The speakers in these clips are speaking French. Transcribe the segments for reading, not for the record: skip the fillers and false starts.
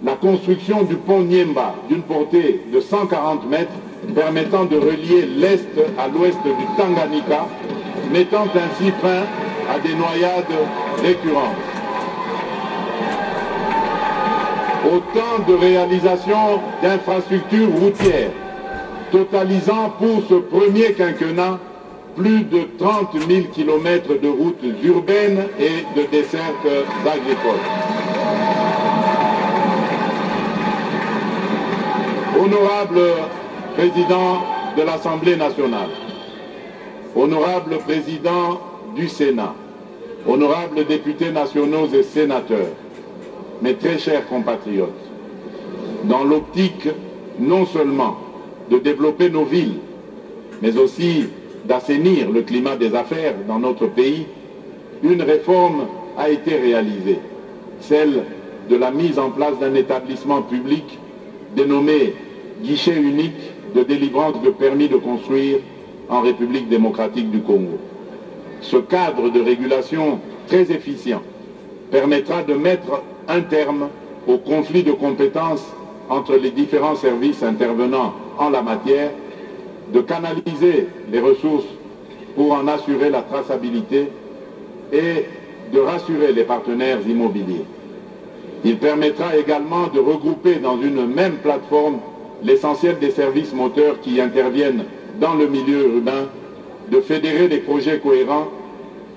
la construction du pont Niemba d'une portée de 140 mètres permettant de relier l'est à l'ouest du Tanganyika, mettant ainsi fin à des noyades récurrentes. Autant de réalisations d'infrastructures routières, totalisant pour ce premier quinquennat plus de 30 000 km de routes urbaines et de dessertes agricoles. Honorable Président de l'Assemblée nationale, Honorable Président du Sénat, Honorables députés nationaux et sénateurs, mes très chers compatriotes, dans l'optique non seulement de développer nos villes, mais aussi d'assainir le climat des affaires dans notre pays, une réforme a été réalisée, celle de la mise en place d'un établissement public dénommé guichet unique de délivrance de permis de construire en République démocratique du Congo. Ce cadre de régulation très efficient permettra de mettre un terme au conflit de compétences entre les différents services intervenant en la matière, de canaliser les ressources pour en assurer la traçabilité et de rassurer les partenaires immobiliers. Il permettra également de regrouper dans une même plateforme l'essentiel des services moteurs qui interviennent dans le milieu urbain, de fédérer des projets cohérents,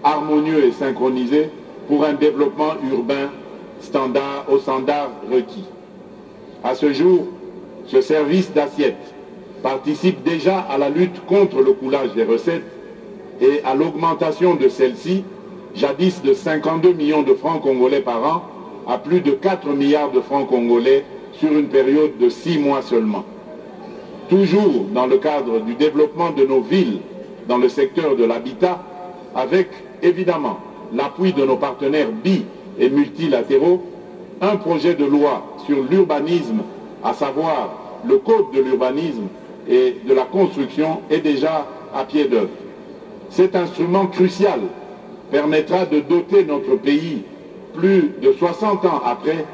harmonieux et synchronisés pour un développement urbain aux standards requis. À ce jour, ce service d'assiette participe déjà à la lutte contre le coulage des recettes et à l'augmentation de celles-ci, jadis de 52 millions de francs congolais par an à plus de 4 milliards de francs congolais sur une période de 6 mois seulement. Toujours dans le cadre du développement de nos villes dans le secteur de l'habitat, avec évidemment l'appui de nos partenaires bi- et multilatéraux, un projet de loi sur l'urbanisme, à savoir le code de l'urbanisme et de la construction, est déjà à pied d'œuvre. Cet instrument crucial permettra de doter notre pays, plus de 60 ans après,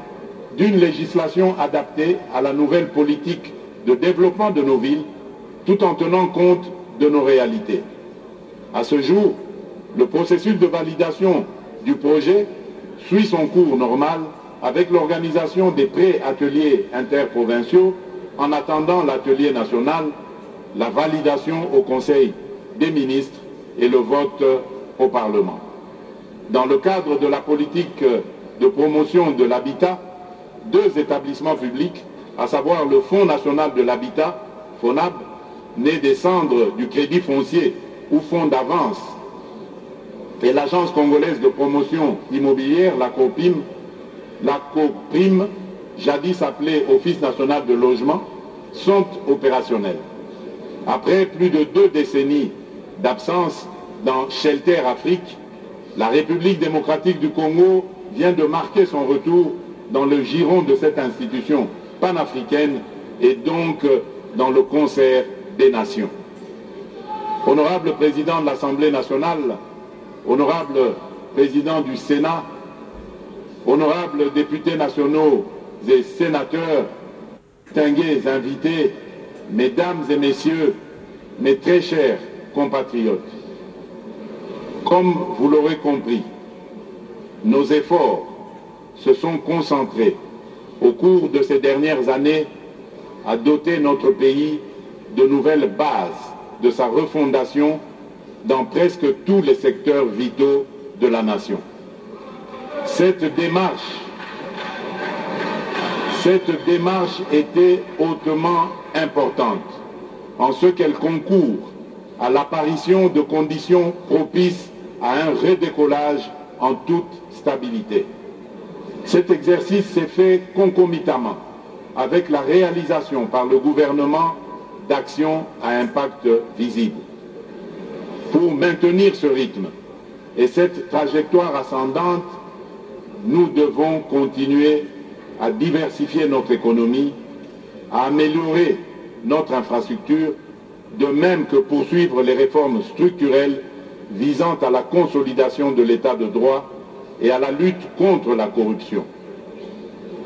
d'une législation adaptée à la nouvelle politique de développement de nos villes, tout en tenant compte de nos réalités. À ce jour, le processus de validation du projet suit son cours normal avec l'organisation des pré-ateliers interprovinciaux en attendant l'atelier national, la validation au Conseil des ministres et le vote au Parlement. Dans le cadre de la politique de promotion de l'habitat, 2 établissements publics, à savoir le Fonds national de l'habitat, FONHAB, né des cendres du crédit foncier ou fonds d'avance, et l'Agence congolaise de promotion immobilière, la COPIM, jadis appelée Office national de logement, sont opérationnels. Après plus de 2 décennies d'absence dans Shelter Afrique, la République démocratique du Congo vient de marquer son retour dans le giron de cette institution panafricaine et donc dans le concert des nations. Honorable Président de l'Assemblée nationale, Honorable Président du Sénat, Honorables députés nationaux et sénateurs, distingués invités, Mesdames et Messieurs, mes très chers compatriotes, comme vous l'aurez compris, nos efforts se sont concentrés au cours de ces dernières années à doter notre pays de nouvelles bases de sa refondation dans presque tous les secteurs vitaux de la nation. Cette démarche était hautement importante en ce qu'elle concourt à l'apparition de conditions propices à un redécollage en toute stabilité. Cet exercice s'est fait concomitamment avec la réalisation par le gouvernement d'actions à impact visible. Pour maintenir ce rythme et cette trajectoire ascendante, nous devons continuer à diversifier notre économie, à améliorer notre infrastructure, de même que poursuivre les réformes structurelles visant à la consolidation de l'état de droit et à la lutte contre la corruption.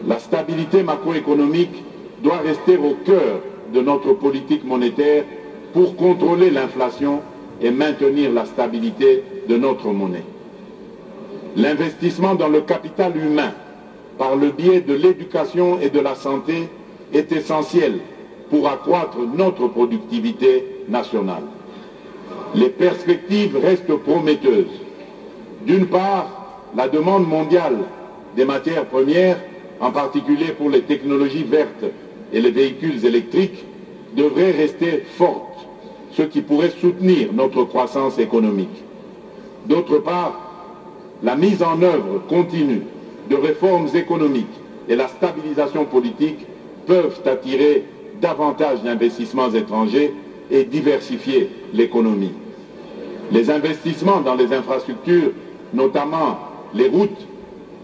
La stabilité macroéconomique doit rester au cœur de notre politique monétaire pour contrôler l'inflation et maintenir la stabilité de notre monnaie. L'investissement dans le capital humain par le biais de l'éducation et de la santé est essentiel pour accroître notre productivité nationale. Les perspectives restent prometteuses. D'une part, la demande mondiale des matières premières, en particulier pour les technologies vertes et les véhicules électriques, devrait rester forte, ce qui pourrait soutenir notre croissance économique. D'autre part, la mise en œuvre continue de réformes économiques et la stabilisation politique peuvent attirer davantage d'investissements étrangers et diversifier l'économie. Les investissements dans les infrastructures, notamment les routes,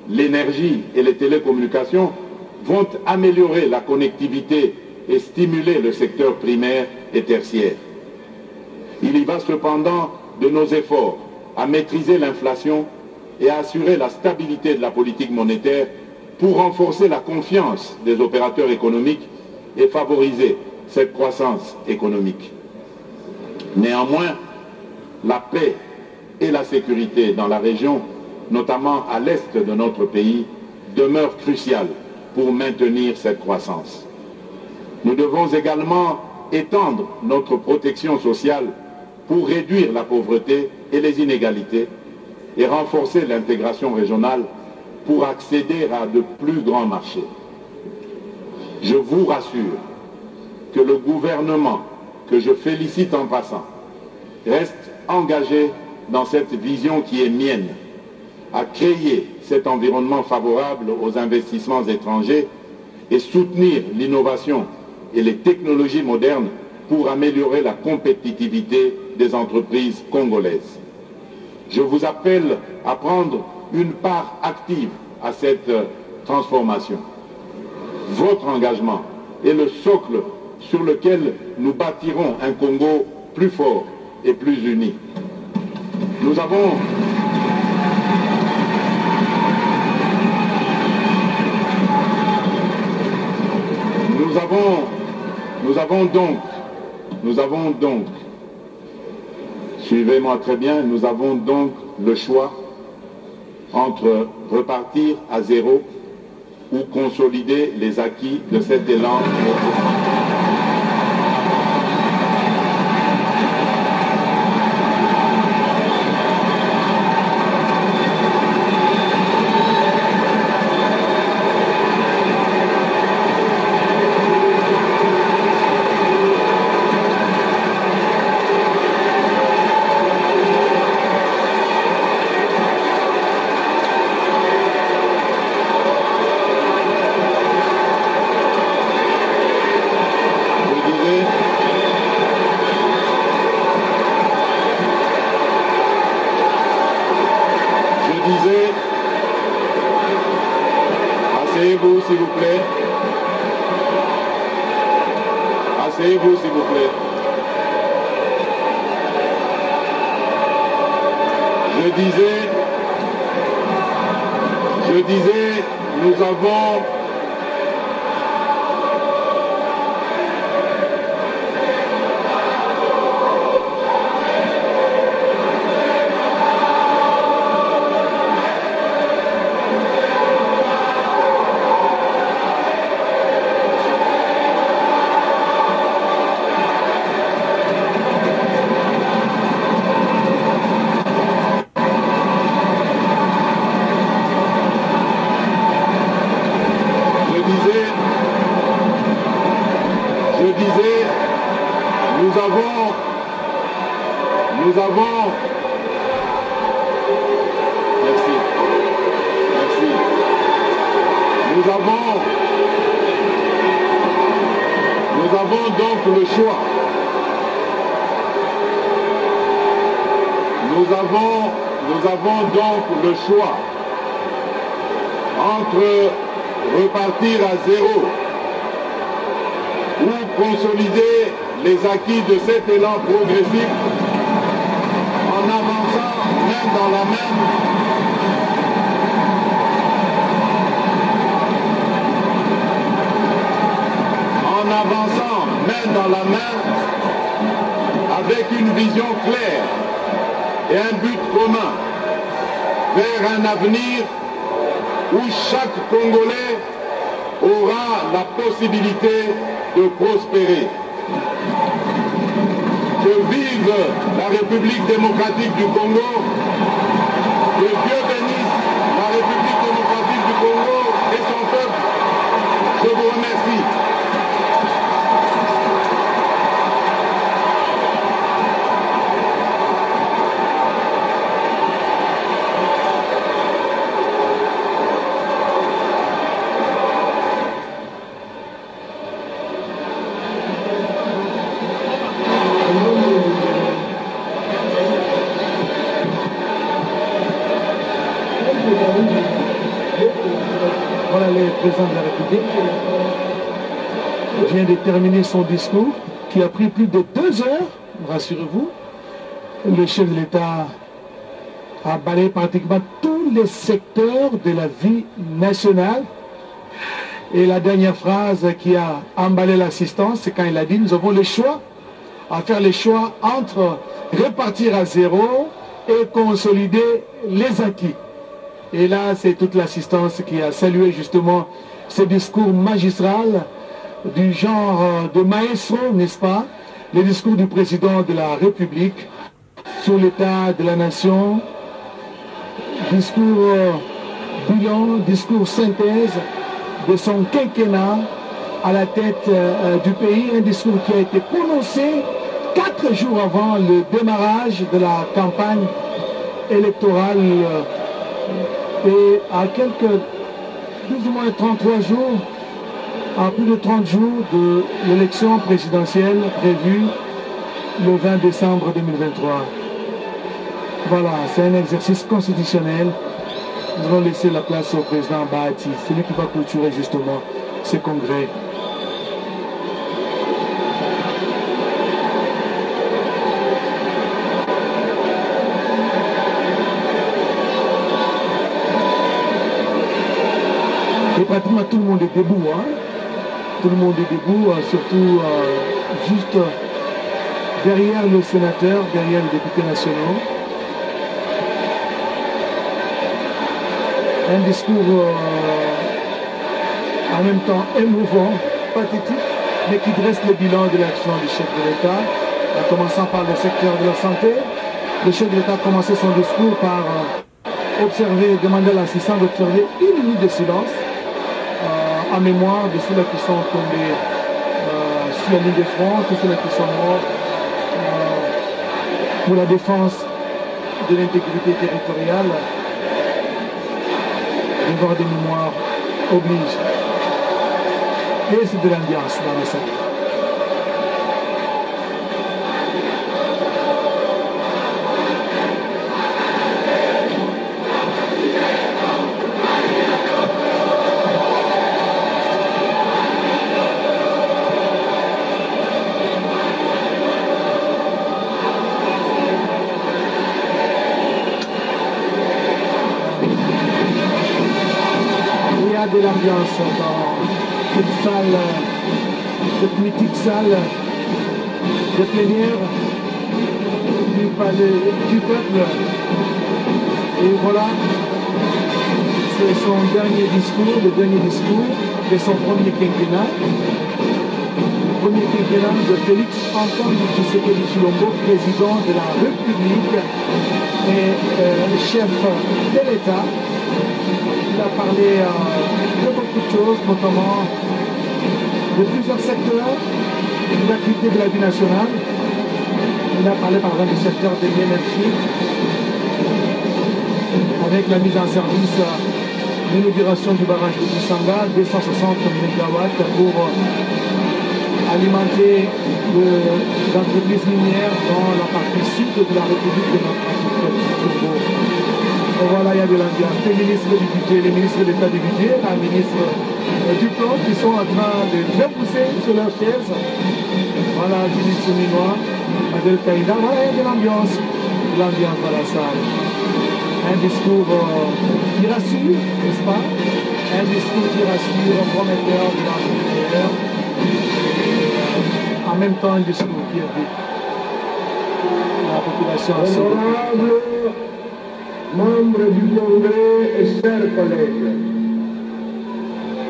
l'énergie et les télécommunications, vont améliorer la connectivité et stimuler le secteur primaire et tertiaire. Il y va cependant de nos efforts à maîtriser l'inflation et à assurer la stabilité de la politique monétaire pour renforcer la confiance des opérateurs économiques et favoriser cette croissance économique. Néanmoins, la paix et la sécurité dans la région, notamment à l'est de notre pays, demeurent cruciales pour maintenir cette croissance. Nous devons également étendre notre protection sociale pour réduire la pauvreté et les inégalités et renforcer l'intégration régionale pour accéder à de plus grands marchés. Je vous rassure que le gouvernement, que je félicite en passant, reste engagé dans cette vision qui est mienne, à créer cet environnement favorable aux investissements étrangers et soutenir l'innovation et les technologies modernes pour améliorer la compétitivité des entreprises congolaises. Je vous appelle à prendre une part active à cette transformation. Votre engagement est le socle sur lequel nous bâtirons un Congo plus fort et plus uni. Nous avons donc, suivez-moi très bien, nous avons donc le choix entre repartir à zéro ou consolider les acquis de cet élan. Asseyez-vous, s'il vous plaît. Asseyez-vous, s'il vous plaît. Je disais, nous avons... Nous avons donc le choix. Nous avons donc le choix entre repartir à zéro ou consolider les acquis de cet élan progressif en avançant main dans la main dans la main, avec une vision claire et un but commun, vers un avenir où chaque Congolais aura la possibilité de prospérer. Que vive la République démocratique du Congo, que Dieu bénisse la République démocratique du Congo et son peuple. Je vous remercie. Voilà le président de la République vient de terminer son discours qui a pris plus de 2 heures, rassurez-vous. Le chef de l'État a balayé pratiquement tous les secteurs de la vie nationale. Et la dernière phrase qui a emballé l'assistance, c'est quand il a dit: nous avons le choix, à faire le choix entre repartir à zéro et consolider les acquis. Et là, c'est toute l'assistance qui a salué justement ce discours magistral du genre de maestro, n'est-ce pas? Le discours du président de la République sur l'état de la nation, discours bilan, discours synthèse de son quinquennat à la tête du pays, un discours qui a été prononcé 4 jours avant le démarrage de la campagne électorale. Et à quelques, plus ou moins 33 jours, à plus de 30 jours de l'élection présidentielle prévue le 20 décembre 2023. Voilà, c'est un exercice constitutionnel. Nous allons laisser la place au président Bahati, celui qui va clôturer justement ce congrès. Et pratiquement tout le monde est debout, hein? Tout le monde est debout, surtout juste derrière le sénateur, derrière les députés nationaux. Un discours en même temps émouvant, pathétique, mais qui dresse le bilan de l'action du chef de l'État, en commençant par le secteur de la santé. Le chef de l'État a commencé son discours par demander à l'assistant d'observer 1 minute de silence en mémoire de ceux-là qui sont tombés sur la ligne de front, tous ceux-là qui sont morts pour la défense de l'intégrité territoriale. Devoir de mémoire oblige. Et c'est de l'ambiance dans la salle. De l'ambiance dans cette salle, cette mythique salle de plénière du palais du peuple. Et voilà, c'est son dernier discours, le dernier discours de son premier quinquennat. Le premier quinquennat de Félix Antoine Tshisekedi Tshilombo, président de la République et chef de l'État. Il a parlé de beaucoup de choses, notamment de plusieurs secteurs d'activité de la vie nationale. Il a parlé par exemple du secteur de l'énergie, avec la mise en service de l'inauguration du barrage de Kisanga, 260 MW pour alimenter les entreprises minières dans la partie sud de la République démocratique du Congo. Et voilà, il y a de l'ambiance. Les ministres du budget, les ministres de l'État du budget, les ministres du plan qui sont en train de bien pousser sur leur chaise. Voilà, Judith Souminois, Adel Kaïda. Voilà, il y a de l'ambiance dans la salle. Un discours qui rassure, n'est-ce pas? Un discours qui rassure, prometteur de l'intérieur. En en même temps un discours qui invite la population à se Honorables membres du Congrès et chers collègues,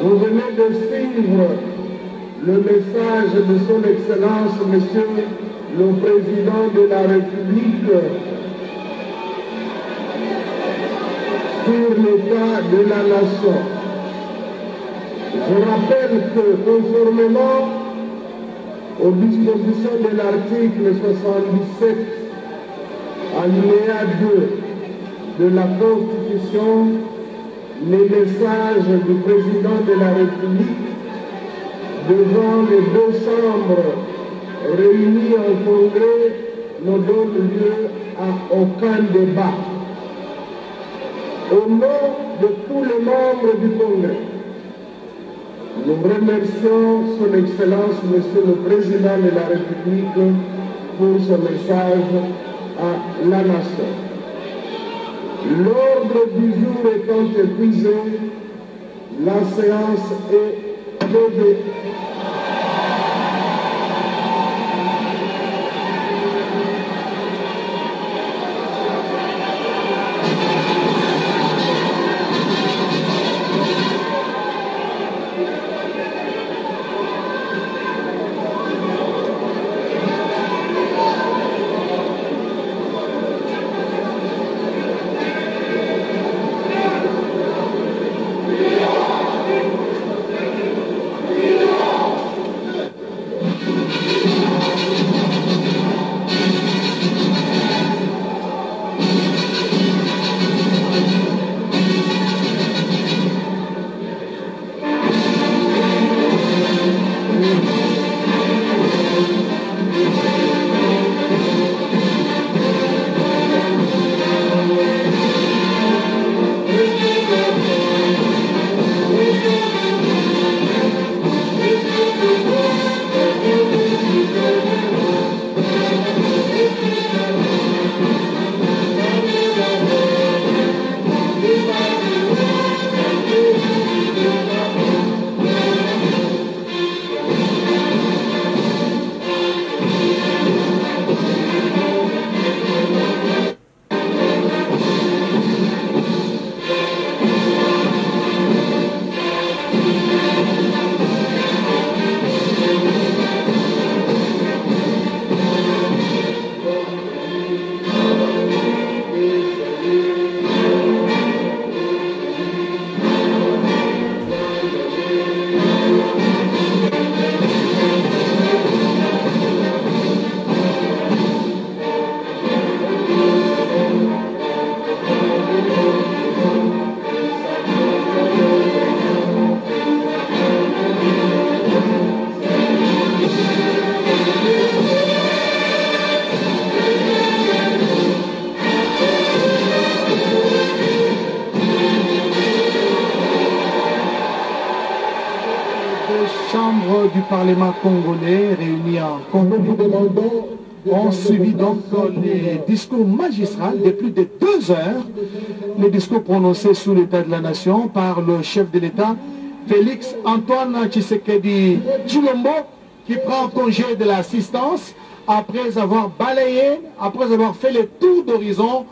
vous venez de suivre le message de son Excellence, Monsieur le Président de la République, sur l'état de la nation. Je rappelle que conformément aux dispositions de l'article 77, alinéa 2 de la Constitution, les messages du Président de la République devant les deux chambres réunies en congrès ne donnent lieu à aucun débat. Au nom de tous les membres du Congrès, nous remercions Son Excellence, Monsieur le Président de la République, pour ce message à la nation. L'ordre du jour étant épuisé, la séance est levée. Du Parlement congolais réunis en Congo ont suivi donc les discours magistraux de plus de 2 heures, les discours prononcés sous l'état de la nation par le chef de l'État, Félix Antoine Tshisekedi Tshilombo, qui prend congé de l'assistance après avoir balayé, après avoir fait le tour d'horizon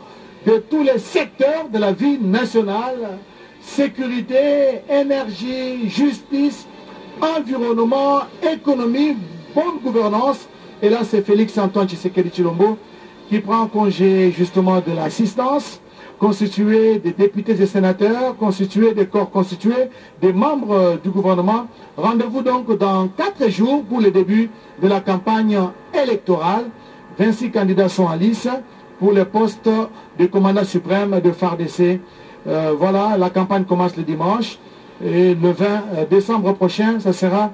de tous les secteurs de la vie nationale, sécurité, énergie, justice, environnement, économie, bonne gouvernance. Et là, c'est Félix Antoine Tshisekedi Tshilombo qui prend congé justement de l'assistance, constitué des députés et sénateurs, constitué des corps constitués, des membres du gouvernement. Rendez-vous donc dans 4 jours pour le début de la campagne électorale. 26 candidats sont en lice pour le poste de commandant suprême de FARDC. Voilà, la campagne commence le dimanche. Et le 20 décembre prochain, ça sera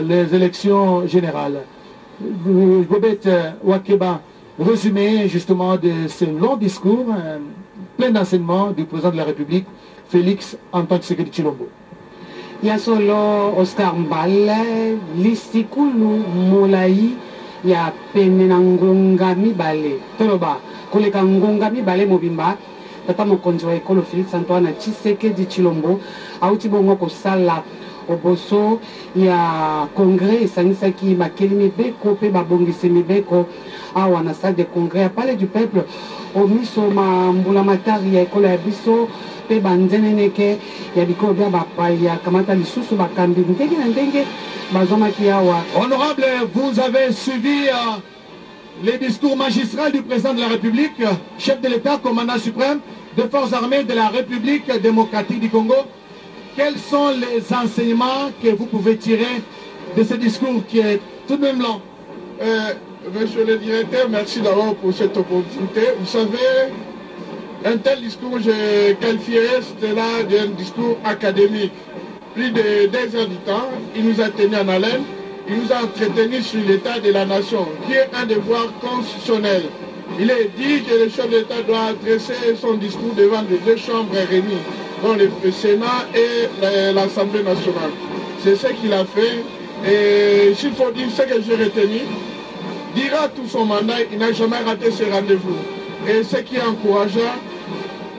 les élections générales. Gobet Wakeba, résumé justement de ce long discours, plein d'enseignements du président de la République, Félix Antoine Tshisekedi Tshilombo. Yasolo Oscar Mbale, listikulu molai ya pene na ngonga mibale. Toloba, koleka ngonga mibale mobimba, tata mokonzi wa ekolo Félix Antoine Tshisekedi Tshilombo, auti bongo kosala oboso ya congrès esangisaki bakeli mibeko mpe babongisi mibeko awa na salle de congrès ya palais du peuple omiso mambula matari ya ekolo ya biso mpe banzeneneke ya bikolo bya bapaya kamata lisusu bakambi ndenge na ndenge bazwamaki awa. Honorable, vous avez suivi les discours magistraux du président de la République, chef de l'État, commandant suprême des forces armées de la République démocratique du Congo. Quels sont les enseignements que vous pouvez tirer de ce discours qui est tout de même long? Monsieur le directeur, merci d'abord pour cette opportunité. Vous savez, un tel discours, je qualifierais cela d'un discours académique. Plus de 2 heures du temps, il nous a tenu en haleine, il nous a entretenu sur l'état de la nation, qui est un devoir constitutionnel. Il est dit que le chef de l'État doit adresser son discours devant les 2 chambres réunies, dont le Sénat et l'Assemblée nationale. C'est ce qu'il a fait. Et s'il faut dire ce que j'ai retenu, durant tout son mandat, il n'a jamais raté ce rendez-vous. Et ce qui est encourageant,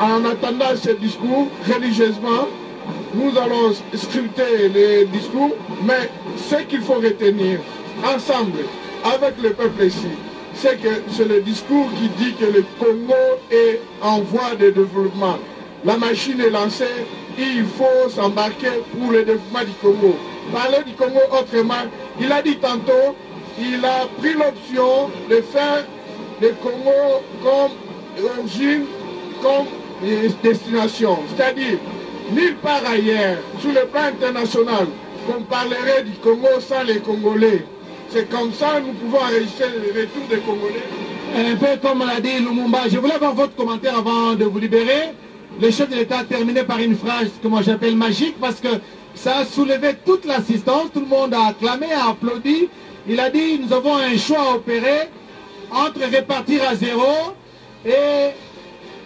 en attendant ce discours, religieusement, nous allons scruter les discours, mais ce qu'il faut retenir ensemble, avec le peuple ici, c'est que c'est le discours qui dit que le Congo est en voie de développement. La machine est lancée, il faut s'embarquer pour le développement du Congo. Parler du Congo autrement, il a dit tantôt, il a pris l'option de faire le Congo comme origine, comme destination. C'est-à-dire, nulle part ailleurs, sur le plan international, qu'on parlerait du Congo sans les Congolais. C'est comme ça que nous pouvons enregistrer le retour des Congolais. Un peu comme l'a dit Lumumba, je voulais avoir votre commentaire avant de vous libérer. Le chef de l'État a terminé par une phrase que moi j'appelle magique parce que ça a soulevé toute l'assistance, tout le monde a acclamé, a applaudi. Il a dit, nous avons un choix à opérer entre répartir à zéro et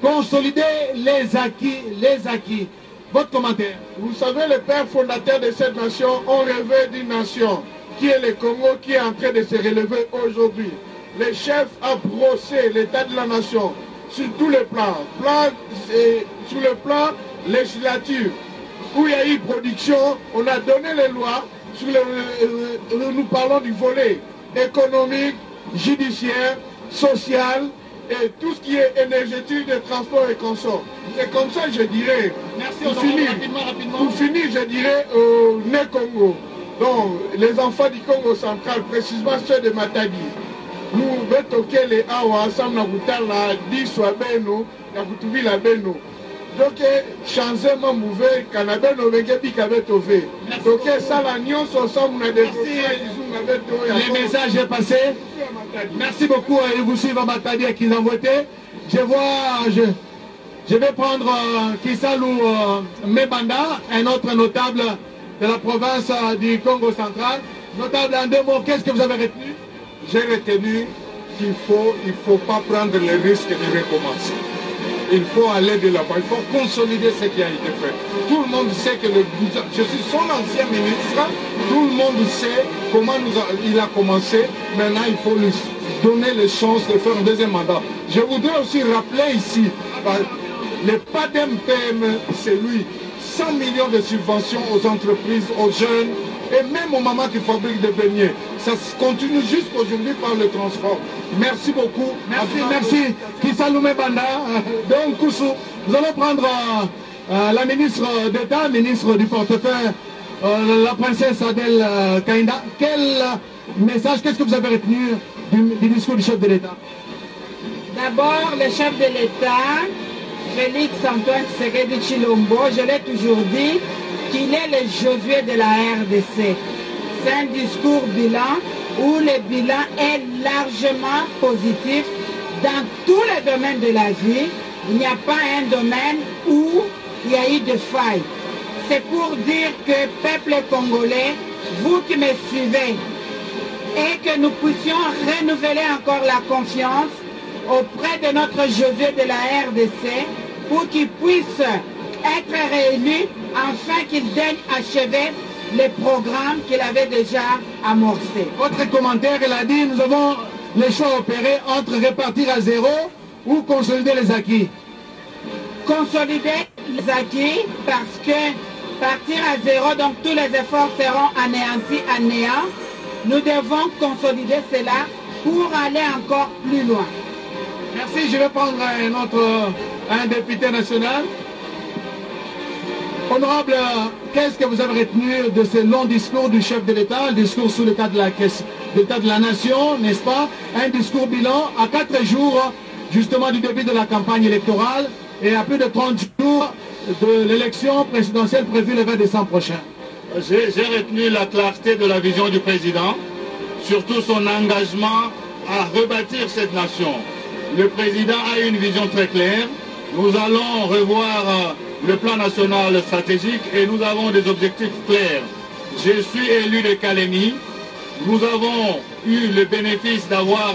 consolider les acquis. Votre commentaire? Vous savez, les pères fondateurs de cette nation ont rêvé d'une nation qui est le Congo, qui est en train de se relever aujourd'hui. Les chefs ont brossé l'état de la nation sur tous les plans. Sur le plan législatif, où il y a eu production, on a donné les lois, nous parlons du volet économique, judiciaire, social, et tout ce qui est énergétique, de transport et consommation. C'est comme ça, je dirais. Merci, rapidement. Pour finir, je dirais au Né-Congo. Donc, les enfants du Congo central, précisément ceux de Matadi, nous vettons les awa ensemble, nous 10 soit beno, nous la beno. Donc, changement mauvais, canabeno, vengebi kabetové. Donc, ça, la nion, ensemble, on a des le message est passé. Merci beaucoup et vous suivez à Matadi qui ont voté. Je vais prendre Kisalou Mebanda, un autre notable de la province du Congo central. Notable en 2 mots, qu'est-ce que vous avez retenu? J'ai retenu qu'il faut pas prendre le risque de recommencer. Il faut aller de l'avant, il faut consolider ce qui a été fait. Tout le monde sait que je suis son ancien ministre, tout le monde sait comment il a commencé. Maintenant, il faut lui donner les chances de faire un 2e mandat. Je voudrais aussi rappeler ici, le PADEM PME, c'est lui. 100 millions de subventions aux entreprises, aux jeunes, et même aux mamans qui fabriquent des beignets. Ça continue jusqu'aujourd'hui par le transport. Merci beaucoup. Merci. Kisaloumé Banda. Donc, Koussou, nous allons prendre la ministre d'État, ministre du portefeuille, la princesse Adèle Kainda. Quel message, qu'est-ce que vous avez retenu du discours du chef de l'État? D'abord, le chef de l'État, Félix Antoine Tshisekedi Tshilombo, je l'ai toujours dit, qu'il est le Josué de la RDC. C'est un discours bilan où le bilan est largement positif dans tous les domaines de la vie. Il n'y a pas un domaine où il y a eu de failles. C'est pour dire que, peuple congolais, vous qui me suivez, et que nous puissions renouveler encore la confiance auprès de notre Josué de la RDC pour qu'il puisse être réélu afin qu'il daigne achever les programmes qu'il avait déjà amorcés. Votre commentaire, il a dit, nous avons le choix opéré entre répartir à zéro ou consolider les acquis. Consolider les acquis parce que partir à zéro, donc tous les efforts seront anéantis à néant. Nous devons consolider cela pour aller encore plus loin. Merci, je vais prendre un député national. Honorable, qu'est-ce que vous avez retenu de ce long discours du chef de l'État, le discours sur l'état de la nation, n'est-ce pas? Un discours bilan à 4 jours justement du début de la campagne électorale et à plus de 30 jours de l'élection présidentielle prévue le 20 décembre prochain. J'ai retenu la clarté de la vision du président, surtout son engagement à rebâtir cette nation. Le président a une vision très claire. Nous allons revoir le plan national stratégique et nous avons des objectifs clairs. Je suis élu de Kalemi. Nous avons eu le bénéfice d'avoir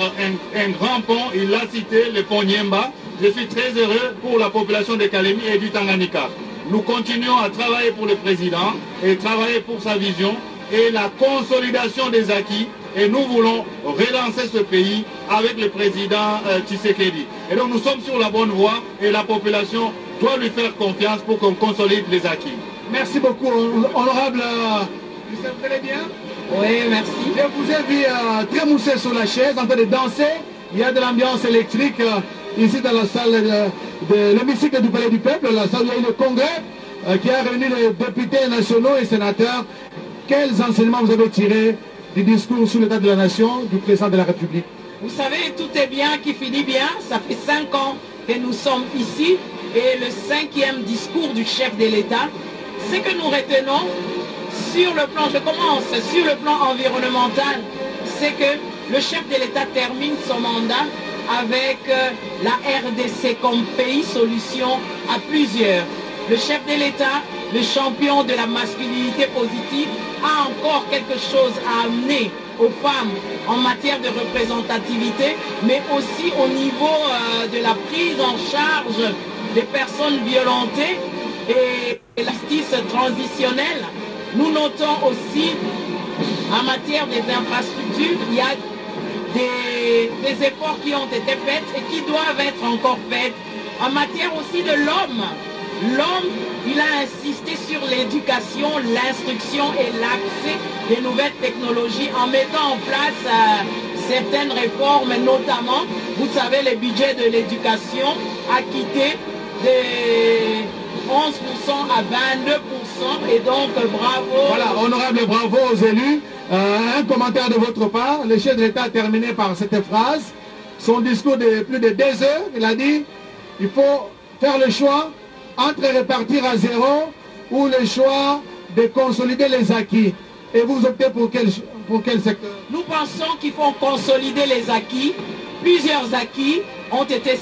un grand pont, il l'a cité, le pont Niemba. Je suis très heureux pour la population de Kalemi et du Tanganyika. Nous continuons à travailler pour le président et travailler pour sa vision et la consolidation des acquis. Et nous voulons relancer ce pays avec le président Tshisekedi. Et donc nous sommes sur la bonne voie et la population doit lui faire confiance pour qu'on consolide les acquis. Merci beaucoup, honorable. Vous allez bien? Oui, merci. Je vous ai vu très moussé sur la chaise, en train de danser. Il y a de l'ambiance électrique ici dans la salle de l'hémicycle du Palais du Peuple, la salle où il y a eu le congrès qui a réuni les députés nationaux et sénateurs. Quels enseignements vous avez tirés du discours sur l'état de la nation du président de la République? Vous savez, tout est bien qui finit bien. Ça fait 5 ans que nous sommes ici et le 5e discours du chef de l'État, ce que nous retenons sur le plan, je commence sur le plan environnemental, c'est que le chef de l'État termine son mandat avec la RDC comme pays solution à plusieurs. Le chef de l'État, le champion de la masculinité positive, a encore quelque chose à amener aux femmes en matière de représentativité, mais aussi au niveau de la prise en charge des personnes violentées et la justice transitionnelle. Nous notons aussi en matière des infrastructures, il y a des efforts qui ont été faits et qui doivent être encore faits. En matière aussi de l'homme, il a insisté sur l'éducation, l'instruction et l'accès des nouvelles technologies en mettant en place certaines réformes, notamment, vous savez, le budget de l'éducation a quitté de 11% à 22% et donc bravo. Voilà, honorable, bravo aux élus. Un commentaire de votre part. Le chef de l'État a terminé par cette phrase. Son discours de plus de 2 heures, il a dit il faut faire le choix entre répartir à zéro ou le choix de consolider les acquis. Et vous optez pour quel secteur? Nous pensons qu'il faut consolider les acquis. Plusieurs acquis ont été